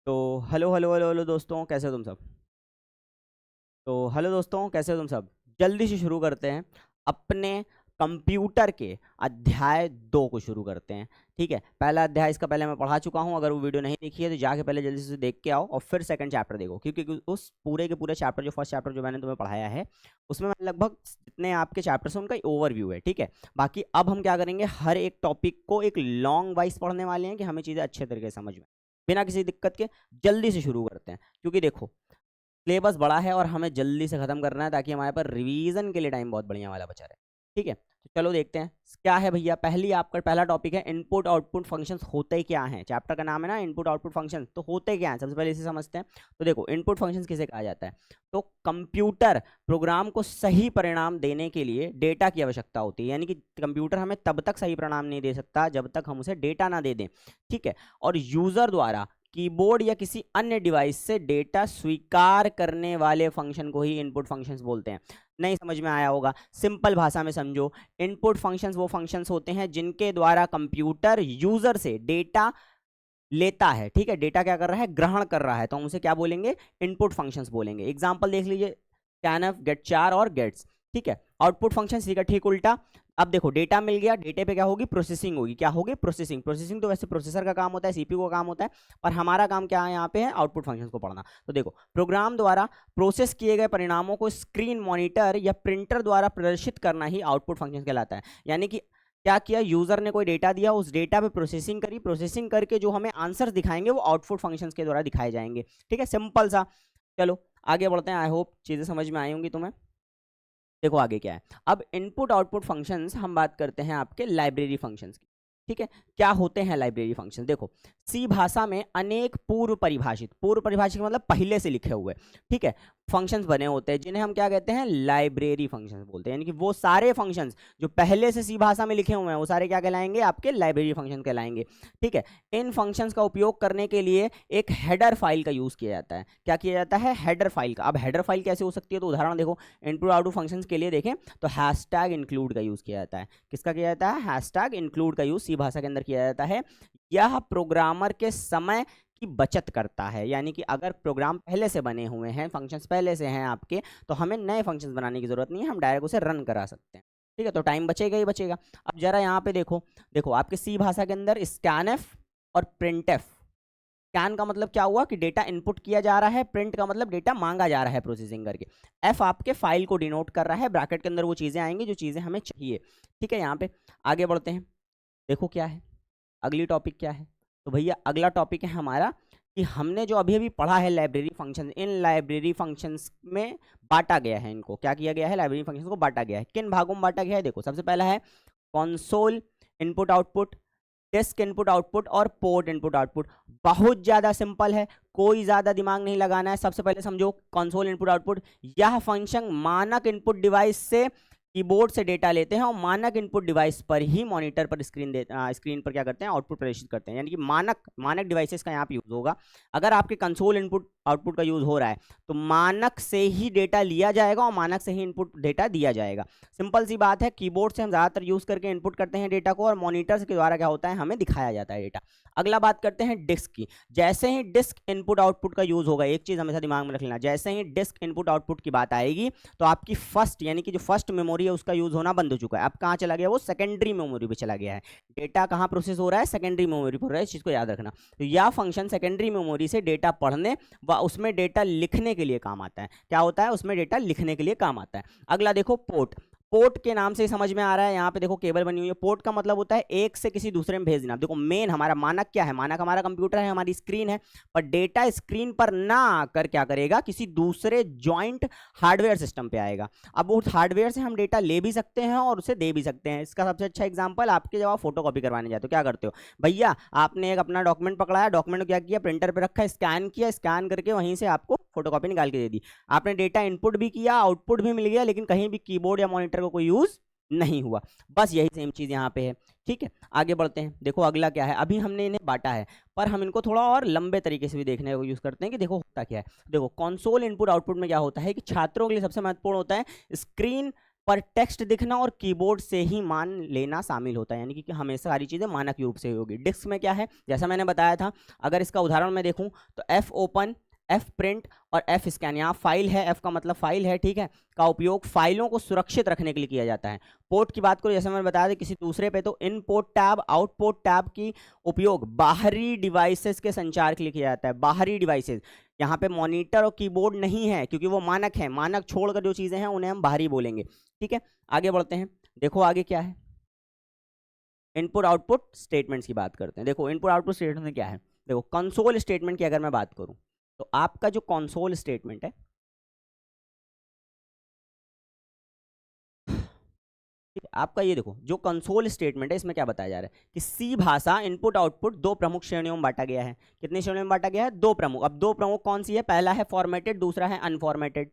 तो hello hello hello hello दोस्तों, कैसे हो तुम सब। तो हेलो दोस्तों, कैसे हो तुम सब। जल्दी से शुरू करते हैं अपने कंप्यूटर के अध्याय 2 को शुरू करते हैं। ठीक है, पहला अध्याय इसका पहले मैं पढ़ा चुका हूं। अगर वो वीडियो नहीं देखी है तो जाके पहले जल्दी से देख के आओ और फिर सेकंड चैप्टर देखो, क्योंकि उस पूरे के पूरे चैप्टर, जो फर्स्ट चैप्टर जो मैंने तुम्हें पढ़ाया है, उसमें मैं लगभग जितने आपके चैप्टर्स हैं उनका ओवरव्यू है। ठीक है, बाकी अब हम क्या करेंगे, हर एक टॉपिक को एक लॉन्ग वाइज पढ़ने वाले हैं कि हमें चीज़ें अच्छे तरीके से समझ में, बिना किसी दिक्कत के। जल्दी से शुरू करते हैं, क्योंकि देखो सिलेबस बड़ा है और हमें जल्दी से खत्म करना है ताकि हमारे पास रिवीजन के लिए टाइम बहुत बढ़िया वाला बचा रहे। ठीक है, तो चलो देखते हैं क्या है भैया। पहली आपका पहला टॉपिक है इनपुट आउटपुट फंक्शंस होते क्या हैं। चैप्टर का नाम है ना इनपुट आउटपुट फंक्शंस, तो होते क्या हैं सबसे पहले इसे समझते हैं। तो देखो इनपुट फंक्शंस किसे कहा जाता है, तो कंप्यूटर प्रोग्राम को सही परिणाम देने के लिए डेटा की आवश्यकता होती है। यानी कि कंप्यूटर हमें तब तक सही परिणाम नहीं दे सकता जब तक हम उसे डेटा ना दे दें। ठीक है, और यूजर द्वारा कीबोर्ड या किसी अन्य डिवाइस से डेटा स्वीकार करने वाले फंक्शन को ही इनपुट फंक्शंस बोलते हैं। नहीं समझ में आया होगा, सिंपल भाषा में समझो। इनपुट फंक्शंस वो फंक्शंस होते हैं जिनके द्वारा कंप्यूटर यूजर से डेटा लेता है। ठीक है, डेटा क्या कर रहा है, ग्रहण कर रहा है, तो हम उसे क्या बोलेंगे, इनपुट फंक्शंस बोलेंगे। एग्जांपल देख लीजिए, स्कैनफ, गेट चार और गेट्स। ठीक है, आउटपुट फंक्शन इसी का ठीक उल्टा। अब देखो डेटा मिल गया, डेटे पे क्या होगी, प्रोसेसिंग होगी। क्या होगी, प्रोसेसिंग। प्रोसेसिंग तो वैसे प्रोसेसर का काम होता है, सीपीयू का काम होता है, पर हमारा काम क्या है यहाँ पे है, आउटपुट फंक्शंस को पढ़ना। तो देखो प्रोग्राम द्वारा प्रोसेस किए गए परिणामों को स्क्रीन मॉनिटर या प्रिंटर द्वारा प्रदर्शित करना ही आउटपुट फंक्शन कहलाता है। यानी कि क्या किया, यूजर ने कोई डेटा दिया, उस डेटा पे प्रोसेसिंग करी, प्रोसेसिंग करके जो हमें आंसर्स दिखाएंगे वो आउटपुट फंक्शंस के द्वारा दिखाए जाएंगे। ठीक है, सिंपल सा। चलो आगे बढ़ते हैं, आई होप चीजें समझ में आई होंगी तुम्हें। देखो आगे क्या है, अब इनपुट आउटपुट फंक्शंस हम बात करते हैं आपके लाइब्रेरी फंक्शंस की। ठीक है, क्या होते हैं लाइब्रेरी फंक्शन, देखो सी भाषा में अनेक पूर्व परिभाषित मतलब पहले से लिखे हुए, ठीक है, फंक्शंस बने होते हैं जिन्हें हम क्या कहते हैं, लाइब्रेरी फंक्शंस बोलते हैं। यानी कि वो सारे फंक्शंस जो पहले से सी भाषा में लिखे हुए हैं वो सारे क्या कहलाएंगे, आपके लाइब्रेरी फंक्शन कहलाएंगे। ठीक है, इन फंक्शंस का उपयोग करने के लिए एक हेडर फाइल का यूज किया जाता है। क्या किया जाता है, हेडर फाइल का। अब हेडर फाइल कैसे हो सकती है, तो उदाहरण देखो, इनपुट आउटपुट फंक्शंस के लिए देखें तो हैशटैग इंक्लूड का यूज किया जाता है। किसका किया जाता है, हैशटैग इंक्लूड का यूज सी भाषा के अंदर किया जाता है। यह प्रोग्रामर के समय की बचत करता है। यानी कि अगर प्रोग्राम पहले से बने हुए हैं, फंक्शंस पहले से हैं आपके, तो हमें नए फंक्शंस बनाने की जरूरत नहीं है, हम डायरेक्ट उसे रन करा सकते हैं। ठीक है, तो टाइम बचेगा ही बचेगा। अब जरा यहाँ पे देखो, देखो आपके सी भाषा के अंदर स्कैनफ और प्रिंटफ। स्कैन का मतलब क्या हुआ कि डेटा इनपुट किया जा रहा है, प्रिंट का मतलब डेटा मांगा जा रहा है प्रोसेसिंग करके। एफ आपके फाइल को डिनोट कर रहा है, ब्रैकेट के अंदर वो चीजें आएंगी जो चीजें हमें चाहिए। ठीक है, यहाँ पे आगे बढ़ते हैं, देखो क्या है अगली टॉपिक क्या है। तो भैया अगला टॉपिक है हमारा कि हमने जो अभी अभी पढ़ा है लाइब्रेरी फंक्शन, इन लाइब्रेरी फंक्शंस में बांटा गया है, इनको क्या किया गया है, लाइब्रेरी फंक्शंस को बांटा गया है। किन भागों में बांटा गया है, देखो सबसे पहला है console input output, disk input output और पोर्ट इनपुट आउटपुट। बहुत ज्यादा सिंपल है, कोई ज्यादा दिमाग नहीं लगाना है। सबसे पहले समझो कंसोल इनपुट आउटपुट, यह फंक्शन मानक इनपुट डिवाइस से कीबोर्ड से डेटा लेते हैं और मानक इनपुट डिवाइस पर ही मॉनिटर पर स्क्रीन पर क्या करते हैं, आउटपुट प्रदर्शित करते हैं। यानी कि मानक मानक डिवाइसेस का यहाँ पे यूज होगा। अगर आपके कंसोल इनपुट आउटपुट का यूज हो रहा है तो मानक से ही डेटा लिया जाएगा और मानक से ही इनपुट डेटा दिया जाएगा। सिंपल सी बात है, कीबोर्ड से हम ज्यादातर यूज करके इनपुट करते हैं डेटा को, और मॉनिटर के द्वारा क्या होता है, हमें दिखाया जाता है डेटा। अगला बात करते हैं डिस्क की। जैसे ही डिस्क इनपुट आउटपुट का यूज होगा, एक चीज हमेशा दिमाग में रख लेना, जैसे ही डिस्क इनपुट आउटपुट की बात आएगी तो आपकी फर्स्ट यानी कि जो फर्स्ट मेमोरी है उसका यूज होना बंद हो चुका है। अब कहाँ चला गया, वो सेकेंडरी मेमोरी पे चला गया है। डेटा कहाँ प्रोसेस हो रहा है, सेकेंडरी मेमोरी पर हो रहा है, इस चीज को याद रखना। तो यह फंक्शन सेकेंडरी मेमोरी से डेटा पढ़ने व उसमें डेटा लिखने के लिए काम आता है। क्या होता है, उसमें डेटा लिखने के लिए काम आता है। अगला देखो पोर्ट। पोर्ट के नाम से ही समझ में आ रहा है, यहाँ पे देखो केबल बनी हुई है। पोर्ट का मतलब होता है एक से किसी दूसरे में भेज देना। देखो मेन हमारा मानक क्या है, मानक हमारा कंप्यूटर है, हमारी स्क्रीन है, पर डेटा स्क्रीन पर ना आकर क्या करेगा, किसी दूसरे जॉइंट हार्डवेयर सिस्टम पे आएगा। अब उस हार्डवेयर से हम डेटा ले भी सकते हैं और उसे दे भी सकते हैं। इसका सबसे अच्छा एग्जांपल, आपके जब आप फोटो कॉपी करवाने जाते हो क्या करते हो, भैया आपने एक अपना डॉक्यूमेंट पकड़ाया, डॉक्यूमेंट को क्या किया, प्रिंटर पे रखा, स्कैन किया, स्कैन करके वहीं से आपको फोटो कॉपी निकाल के दे दी। आपने डेटा इनपुट भी किया, आउटपुट भी मिल गया, लेकिन कहीं भी कीबोर्ड या मॉनिटर का कोई यूज नहीं हुआ। बस यही सेम चीज यहाँ पे है। ठीक है, आगे बढ़ते हैं, देखो अगला क्या है। अभी हमने इन्हें बांटा है, पर हम इनको थोड़ा और लंबे तरीके से भी देखने को यूज करते हैं कि देखो होता क्या है। देखो कंसोल इनपुट आउटपुट में क्या होता है कि छात्रों के लिए सबसे महत्वपूर्ण होता है स्क्रीन पर टेक्स्ट दिखना और कीबोर्ड से ही मान लेना शामिल होता है, यानी कि हमेशा सारी चीज़ें मानक रूप से होगी। डिस्क में क्या है, जैसा मैंने बताया था, अगर इसका उदाहरण मैं देखूं तो एफ ओपन, एफ प्रिंट और एफ स्कैन। यहाँ फाइल है, एफ का मतलब फाइल है, ठीक है, का उपयोग फाइलों को सुरक्षित रखने के लिए किया जाता है। पोर्ट की बात करो, जैसे मैंने बताया था किसी दूसरे पे, तो इनपुट टैब, आउटपुट टैब की उपयोग बाहरी डिवाइसेस के संचार के लिए किया जाता है। बाहरी डिवाइसेस, यहाँ पे मॉनिटर और कीबोर्ड नहीं है, क्योंकि वो मानक है। मानक छोड़कर जो चीजें हैं उन्हें हम बाहरी बोलेंगे, ठीक है। आगे बढ़ते हैं, देखो आगे क्या है, इनपुट आउटपुट स्टेटमेंट्स की बात करते हैं। देखो इनपुट आउटपुट स्टेटमेंट में क्या है, देखो कंसोल स्टेटमेंट की अगर मैं बात करूं, तो आपका जो कंसोल स्टेटमेंट है, ठीक है, आपका ये देखो जो कंसोल स्टेटमेंट है, इसमें क्या बताया जा रहा है कि सी भाषा इनपुट आउटपुट दो प्रमुख श्रेणियों में बांटा गया है। कितनी श्रेणियों में बांटा गया है, दो प्रमुख। अब दो प्रमुख कौन सी है, पहला है फॉर्मेटेड, दूसरा है अनफॉर्मेटेड।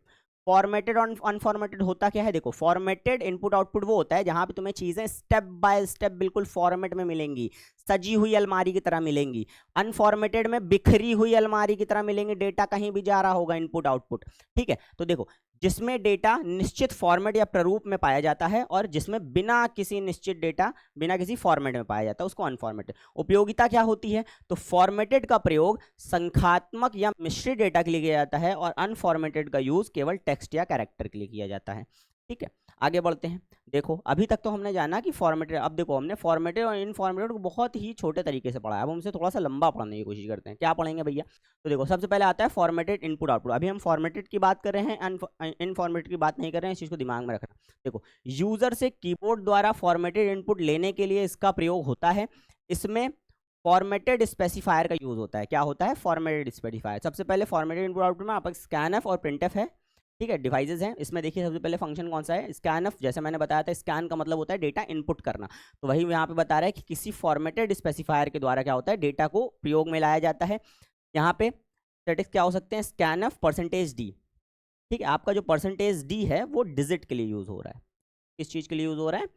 फॉर्मेटेड और अनफॉर्मेटेड होता क्या है, देखो फॉर्मेटेड इनपुट आउटपुट वो होता है जहां पे तुम्हें चीजें स्टेप बाय स्टेप बिल्कुल फॉर्मेट में मिलेंगी, सजी हुई अलमारी की तरह मिलेंगी। अनफॉर्मेटेड में बिखरी हुई अलमारी की तरह मिलेंगी, डेटा कहीं भी जा रहा होगा, इनपुट आउटपुट, ठीक है। तो देखो जिसमें डेटा निश्चित फॉर्मेट या प्रारूप में पाया जाता है और जिसमें बिना किसी निश्चित डेटा, बिना किसी फॉर्मेट में पाया जाता है, उसको अनफॉर्मेटेड। उपयोगिता क्या होती है, तो फॉर्मेटेड का प्रयोग संख्यात्मक या मिश्रित डेटा के लिए किया जाता है और अनफॉर्मेटेड का यूज केवल टेक्स्ट या कैरेक्टर के लिए किया जाता है, ठीक है। आगे बढ़ते हैं, देखो अभी तक तो हमने जाना कि फॉर्मेटेड, अब देखो हमने फॉर्मेटेड और इनफॉर्मेटेड को बहुत ही छोटे तरीके से पढ़ा है, अब हमसे थोड़ा सा लंबा पढ़ने की कोशिश करते हैं। क्या पढ़ेंगे भैया, तो देखो सबसे पहले आता है फॉर्मेटेड इनपुट आउटपुट। अभी हम फॉर्मेटेड की बात कर रहे हैं, इनफॉर्मेटेड की बात नहीं कर रहे हैं, इस चीज़ को दिमाग में रखना। देखो यूजर से कीबोर्ड द्वारा फॉर्मेटेड इनपुट लेने के लिए इसका प्रयोग होता है। इसमें फॉर्मेटेड स्पेसिफायर का यूज होता है। क्या होता है, फॉर्मेटेड स्पेसिफायर। सबसे पहले फॉर्मेटेड इनपुट आउटपुट में आपका स्कैनफ और प्रिंटफ है, ठीक है, डिवाइसेस हैं। इसमें देखिए सबसे पहले फंक्शन कौन सा है, स्कैनफ। जैसे मैंने बताया था स्कैन का मतलब होता है डेटा इनपुट करना, तो वही यहाँ पे बता रहा है कि किसी फॉर्मेटेड स्पेसिफायर के द्वारा क्या होता है, डेटा को प्रयोग में लाया जाता है। यहाँ पे स्टैटिक्स क्या हो सकते हैं, स्कैनफ परसेंटेज डी, ठीक है। आपका जो परसेंटेज डी है वो डिजिट के लिए यूज हो रहा है। किस चीज़ के लिए यूज हो रहा है,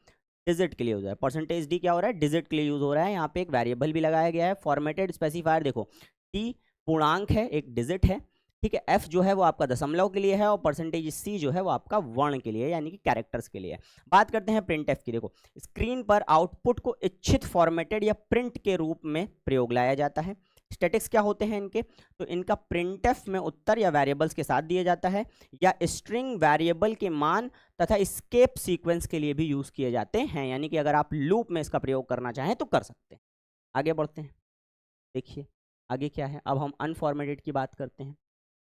डिजिट के लिए यूज हो रहा है। परसेंटेज डी क्या हो रहा है, डिजिट के लिए यूज हो रहा है। यहाँ पे एक वेरिएबल भी लगाया गया है। फॉर्मेटेड स्पेसिफायर देखो, टी पूर्णांक है, एक डिजिट है, ठीक है। एफ जो है वो आपका दशमलव के लिए है और परसेंटेज सी जो है वो आपका वर्ण के लिए, यानी कि कैरेक्टर्स के लिए है। बात करते हैं प्रिंट एफ की। देखो स्क्रीन पर आउटपुट को इच्छित फॉर्मेटेड या प्रिंट के रूप में प्रयोग लाया जाता है। स्टैटिक्स क्या होते हैं इनके, तो इनका प्रिंटफ में उत्तर या वेरिएबल्स के साथ दिया जाता है, या स्ट्रिंग वेरिएबल के मान तथा स्केप सीक्वेंस के लिए भी यूज किए जाते हैं, यानी कि अगर आप लूप में इसका प्रयोग करना चाहें तो कर सकते हैं। आगे बढ़ते हैं, देखिए आगे क्या है। अब हम अनफॉर्मेटेड की बात करते हैं।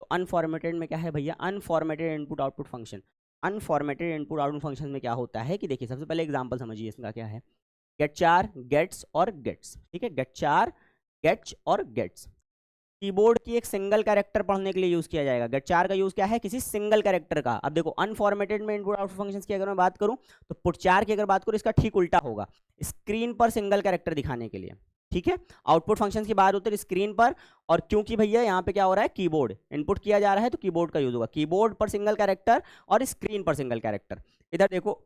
तो अनफॉर्मेटेड में क्या है भैया, unformatted input output function. Unformatted input output function में क्या होता है कि देखिए सबसे पहले एग्जांपल समझिए इसका क्या है, गेट चार, गेट्स और गेट्स, ठीक है। गेट चार, गेट्स और गेट्स कीबोर्ड की एक सिंगल कैरेक्टर पढ़ने के लिए यूज किया जाएगा। गेट चार का यूज क्या है, किसी सिंगल कैरेक्टर का। अब देखो अनफॉर्मेटेड में इनपुट आउटपुट फंक्शंस की अगर मैं बात करूं, तो पुट चार की अगर बात करूं इसका ठीक उल्टा होगा, स्क्रीन पर सिंगल कैरेक्टर दिखाने के लिए, ठीक है। आउटपुट फंक्शंस की बात होती है स्क्रीन पर, और क्योंकि भैया यहाँ पे क्या हो रहा है, कीबोर्ड इनपुट किया जा रहा है तो कीबोर्ड का यूज होगा। कीबोर्ड पर सिंगल कैरेक्टर और स्क्रीन पर सिंगल कैरेक्टर। इधर देखो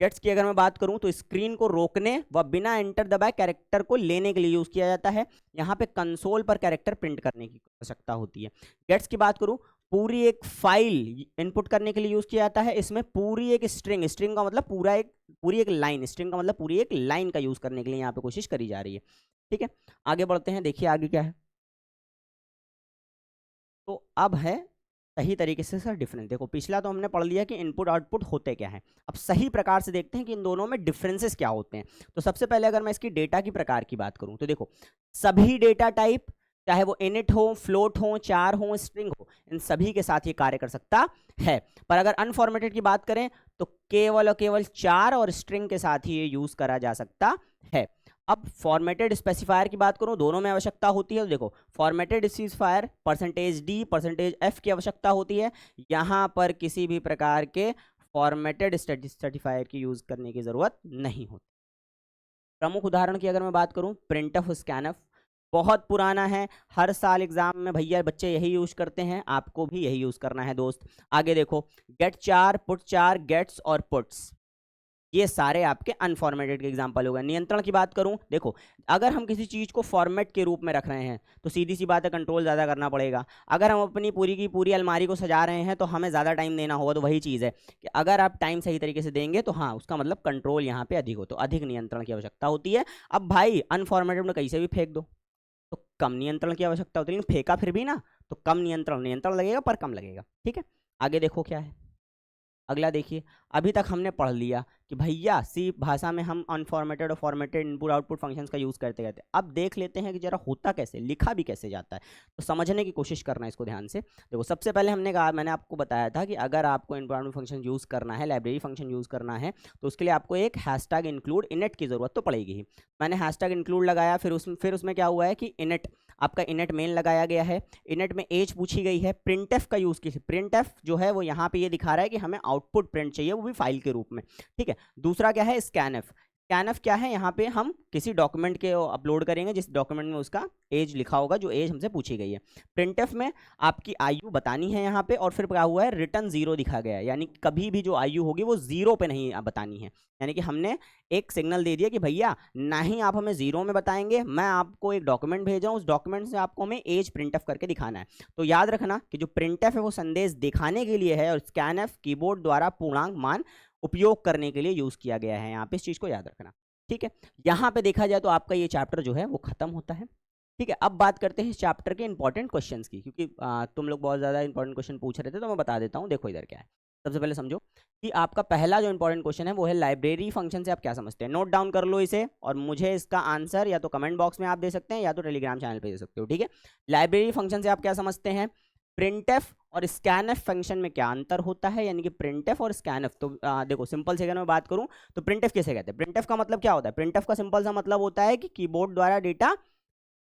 गेट्स की अगर मैं बात करूं तो स्क्रीन को रोकने व बिना एंटर दबाए कैरेक्टर को लेने के लिए यूज किया जाता है। यहाँ पे कंसोल पर कैरेक्टर प्रिंट करने की आवश्यकता होती है। गेट्स की बात करूं, पूरी एक फाइल इनपुट करने के लिए यूज किया जाता है। इसमें पूरी एक स्ट्रिंग, स्ट्रिंग का मतलब पूरी एक लाइन, स्ट्रिंग का मतलब पूरी एक लाइन का यूज करने के लिए यहाँ पे कोशिश करी जा रही है, ठीक है। आगे बढ़ते हैं, देखिए आगे क्या है। तो अब है सही तरीके से सर डिफरेंस। देखो पिछला तो हमने पढ़ लिया कि इनपुट आउटपुट होते क्या हैं, अब सही प्रकार से देखते हैं कि इन दोनों में डिफरेंसेस क्या होते हैं। तो सबसे पहले अगर मैं इसकी डेटा की प्रकार की बात करूं, तो देखो सभी डेटा टाइप, चाहे वो इनिट हो, फ्लोट हो, चार हो, स्ट्रिंग हो, इन सभी के साथ ये कार्य कर सकता है। पर अगर अनफॉर्मेटेड की बात करें तो केवल और केवल चार और स्ट्रिंग के साथ ही ये यूज करा जा सकता है। अब फॉर्मेटेड स्पेसिफायर की बात करूं, दोनों में आवश्यकता होती है। तो देखो formatted specifier percentage D, percentage F की आवश्यकता होती है। यहां पर किसी भी प्रकार के फॉर्मेटेड स्पेसिफायर की यूज करने की जरूरत नहीं होती। प्रमुख उदाहरण की अगर मैं बात करूं, प्रिंटफ, स्कैनफ बहुत पुराना है, हर साल एग्जाम में भैया बच्चे यही यूज करते हैं, आपको भी यही यूज करना है दोस्त। आगे देखो गेट चार, पुट चार, गेट्स और पुट्स, ये सारे आपके अनफॉर्मेटेड के एग्जाम्पल हो गए। नियंत्रण की बात करूं, देखो अगर हम किसी चीज़ को फॉर्मेट के रूप में रख रहे हैं तो सीधी सी बात है कंट्रोल ज़्यादा करना पड़ेगा। अगर हम अपनी पूरी की पूरी अलमारी को सजा रहे हैं तो हमें ज़्यादा टाइम देना होगा। तो वही चीज़ है कि अगर आप टाइम सही तरीके से देंगे तो हाँ, उसका मतलब कंट्रोल यहाँ पे अधिक हो, तो अधिक नियंत्रण की आवश्यकता होती है। अब भाई अनफॉर्मेटेड में कहीं से भी फेंक दो तो कम नियंत्रण की आवश्यकता होती है, लेकिन फेंका फिर भी ना तो कम नियंत्रण लगेगा पर कम लगेगा। ठीक है, आगे देखो क्या है, अगला देखिए। अभी तक हमने पढ़ लिया कि भैया सी भाषा में हम अनफॉर्मेटेड और फॉर्मेटेड इनपुट आउटपुट फंक्शंस का यूज़ करते रहते हैं। अब देख लेते हैं कि जरा होता कैसे, लिखा भी कैसे जाता है, तो समझने की कोशिश करना है इसको ध्यान से। देखो सबसे पहले हमने कहा, मैंने आपको बताया था कि अगर आपको इनपुट आउटपुट फंक्शन यूज़ करना है, लाइब्रेरी फंक्शन यूज़ करना है, तो उसके लिए आपको एक हैशटैग इंक्लूड इनेट की ज़रूरत तो पड़ेगी ही। मैंने हैशटैग इंक्लूड लगाया, फिर उसमें क्या हुआ है कि इनेट, आपका इनेट मेन लगाया गया है, इनेट में एज पूछी गई है, प्रिंटएफ का यूज़ किया। प्रिंटएफ जो है वो यहाँ पे ये दिखा रहा है कि हमें आउटपुट प्रिंट चाहिए, वो भी फाइल के रूप में। ठीक है, दूसरा क्या है, स्कैनएफ। स्कैनएफ क्या है, यहाँ पे हम किसी डॉक्यूमेंट के अपलोड करेंगे जिस डॉक्यूमेंट में उसका एज लिखा होगा, जो एज हमसे पूछी गई है। प्रिंटएफ में आपकी आयु बतानी है यहाँ पे, और फिर क्या हुआ है, रिटर्न 0 दिखा गया है, यानी कभी भी जो आयु होगी वो 0 पे नहीं बतानी है। यानी कि हमने एक सिग्नल दे दिया कि भैया ना ही आप हमें 0 में बताएंगे, मैं आपको एक डॉक्यूमेंट भेज रहा हूँ, उस डॉक्यूमेंट से आपको हमें एज प्रिंटएफ करके दिखाना है। तो याद रखना कि जो प्रिंटएफ है वो संदेश दिखाने के लिए है, और स्कैनएफ कीबोर्ड द्वारा पूर्णांक मान उपयोग करने के लिए यूज़ किया गया है। यहाँ पे इस चीज़ को याद रखना। ठीक है, यहाँ पे देखा जाए तो आपका ये चैप्टर जो है वो खत्म होता है। ठीक है, अब बात करते हैं इस चैप्टर के इंपॉर्टेंट क्वेश्चंस की, क्योंकि तुम लोग बहुत ज़्यादा इंपॉर्टेंट क्वेश्चन पूछ रहे थे, तो मैं बता देता हूँ। देखो इधर क्या है, सबसे पहले समझो कि आपका पहला जो इंपॉर्टेंट क्वेश्चन है वो है लाइब्रेरी फंक्शन से आप क्या समझते हैं। नोट डाउन कर लो इसे, और मुझे इसका आंसर या तो कमेंट बॉक्स में आप दे सकते हैं या तो टेलीग्राम चैनल पे दे सकते हो। ठीक है, लाइब्रेरी फंक्शन से आप क्या समझते हैं, प्रिंटएफ और स्कैनएफ फंक्शन में क्या अंतर होता है, यानी कि प्रिंटएफ और स्कैनएफ। तो देखो सिंपल से अगर मैं बात करूं तो प्रिंटएफ किसे कहते हैं, प्रिंटएफ का मतलब क्या होता है, प्रिंटएफ का सिंपल सा मतलब होता है कि कीबोर्ड द्वारा डेटा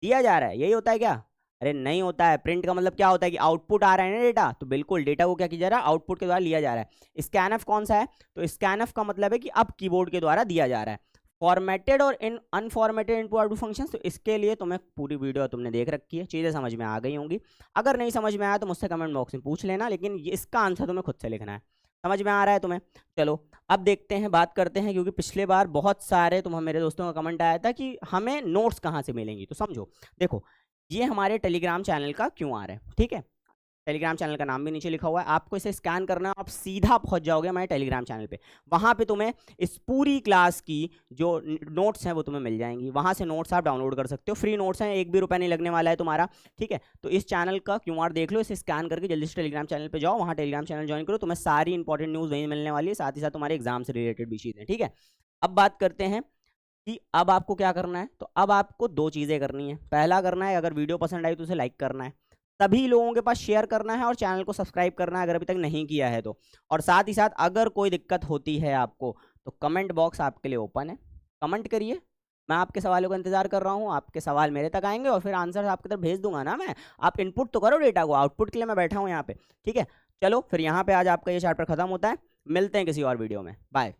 दिया जा रहा है, यही होता है क्या। अरे नहीं होता है, प्रिंट का मतलब क्या होता है कि आउटपुट आ रहा है ना डेटा, तो बिल्कुल डेटा को क्या किया जा रहा है, आउटपुट के द्वारा लिया जा रहा है। स्कैनएफ कौन सा है, तो स्कैनएफ का मतलब है कि अब कीबोर्ड के द्वारा दिया जा रहा है। फॉर्मेटेड और इन अनफॉर्मेटेड इनपुट आउटपुट फंक्शंस, तो इसके लिए तुम्हें पूरी वीडियो तुमने देख रखी है, चीज़ें समझ में आ गई होंगी। अगर नहीं समझ में आया तो मुझसे कमेंट बॉक्स में पूछ लेना, लेकिन इसका आंसर तुम्हें खुद से लिखना है। समझ में आ रहा है तुम्हें, चलो अब देखते हैं, बात करते हैं, क्योंकि पिछले बार बहुत सारे मेरे दोस्तों का कमेंट आया था कि हमें नोट्स कहाँ से मिलेंगी। तो समझो, देखो ये हमारे टेलीग्राम चैनल का QR है। ठीक है, टेलीग्राम चैनल का नाम भी नीचे लिखा हुआ है, आपको इसे स्कैन करना है, आप सीधा पहुंच जाओगे हमारे टेलीग्राम चैनल पे। वहां पे तुम्हें इस पूरी क्लास की जो नोट्स हैं वो तुम्हें मिल जाएंगी, वहां से नोट्स आप डाउनलोड कर सकते हो, फ्री नोट्स हैं, 1 भी रुपया नहीं लगने वाला है तुम्हारा। ठीक है, तो इस चैनल का QR देख लो, इसे स्कैन करके जल्दी से टेलीग्राम चैनल पर जाओ, वहाँ टेलीग्राम चैनल ज्वाइन करो, तुम्हें सारी इंपॉर्टेंट न्यूज़ वहीं मिलने वाली है, साथ ही साथ तुम्हारे एग्जाम से रिलेटेड भी चीज़ें। ठीक है, अब बात करते हैं कि अब आपको क्या करना है। तो अब आपको 2 चीज़ें करनी है। पहला करना है, अगर वीडियो पसंद आई तो उसे लाइक करना है, सभी लोगों के पास शेयर करना है, और चैनल को सब्सक्राइब करना है अगर अभी तक नहीं किया है तो। और साथ ही साथ अगर कोई दिक्कत होती है आपको तो कमेंट बॉक्स आपके लिए ओपन है, कमेंट करिए, मैं आपके सवालों का इंतजार कर रहा हूँ। आपके सवाल मेरे तक आएंगे और फिर आंसर आपकी तरफ भेज दूंगा ना मैं। आप इनपुट तो करो डेटा को, आउटपुट के लिए मैं बैठा हूँ यहाँ पे। ठीक है, चलो फिर यहाँ पे आज आपका ये चैप्टर खत्म होता है, मिलते हैं किसी और वीडियो में, बाय।